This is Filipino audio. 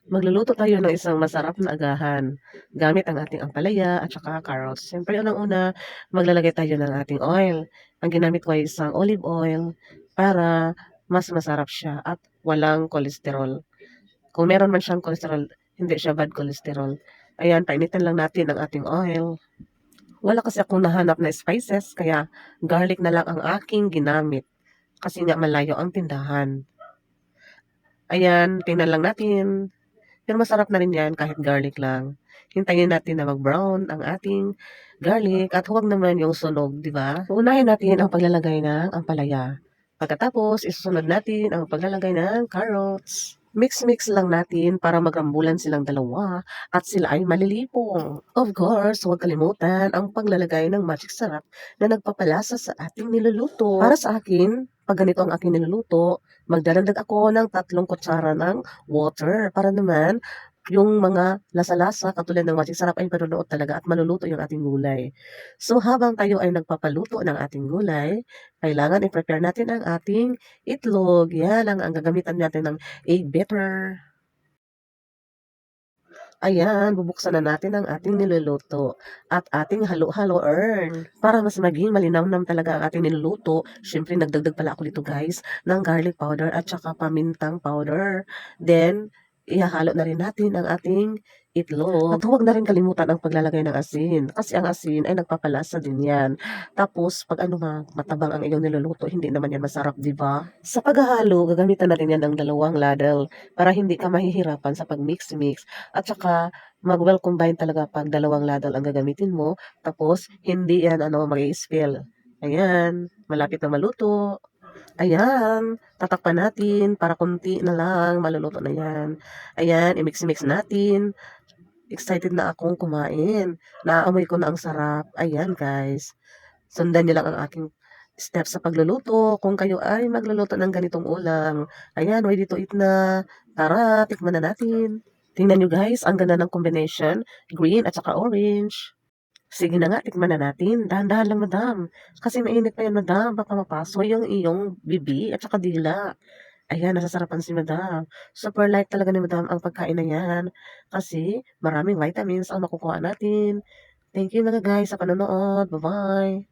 Magluluto tayo ng isang masarap na agahan gamit ang ating ampalaya at saka carrots. Siyempre unang-una, maglalagay tayo ng ating oil. Ang ginamit ko ay isang olive oil para mas masarap siya at walang kolesterol. Kung meron man siyang kolesterol, hindi siya bad cholesterol. Ayan, painitin lang natin ang ating oil. Wala kasi akong nahanap na spices, kaya garlic na lang ang aking ginamit. Kasi nga malayo ang tindahan. Ayan, tingnan lang natin. Pero masarap na rin yan kahit garlic lang. Hintayin natin na mag-brown ang ating garlic at huwag naman yung sunog, di ba? Unahin natin ang paglalagay ng ampalaya. Pagkatapos, isusunod natin ang paglalagay ng carrots. Mix-mix lang natin para magrambulan silang dalawa at sila ay malilipong. Of course, huwag kalimutan ang paglalagay ng magic sarap na nagpapalasa sa ating niluluto. Para sa akin, pag ganito ang aking niluluto, magdadagdag ako ng 3 kutsara ng water para naman yung mga lasa-lasa katulad ng magic sarap ay manunuot talaga at maluluto yung ating gulay. So habang tayo ay nagpapaluto ng ating gulay, kailangan i-prepare natin ang ating itlog. Yan ang gagamitan natin ng egg beater. Ayan, bubuksan na natin ang ating niluluto at ating halo-halo-earn. Para mas maging malinamnam talaga ang ating niluluto, syempre nagdagdag pala ako dito guys ng garlic powder at saka pamintang powder. Then, ihahalo na rin natin ang ating itlog. At huwag na rin kalimutan ang paglalagay ng asin. Kasi ang asin ay nagpapalasa din yan. Tapos, pag matabang ang iyong niluluto, hindi naman yan masarap, di ba? Sa paghahalo, gagamitan natin yan ng 2 ladle para hindi ka mahihirapan sa pag-mix-mix. At saka mag-well combine talaga 'pag 2 ladle ang gagamitin mo, tapos hindi yan mag-i-spill. Ayan, malapit na maluto. Ayan, tatakpan natin para konti na lang, maluluto na yan. Ayan, i-mix-mix natin. Excited na akong kumain. Naaamoy ko na ang sarap. Ayan guys, sundan niyo lang ang aking steps sa pagluluto. Kung kayo ay magluluto ng ganitong ulam, ayan, ready to eat na. Tara, tikman na natin. Tingnan nyo guys, ang ganda ng combination, green at saka orange. Sige na nga, tikman na natin. Dahan-dahan lang, madam. Kasi mainit pa yan, madam. Baka mapaso yung iyong bibi at saka dila. Ayan, nasasarapan si madam. Super light talaga ni madam ang pagkain na yan. Kasi maraming vitamins ang makukuha natin. Thank you mga guys sa panonood. Bye-bye.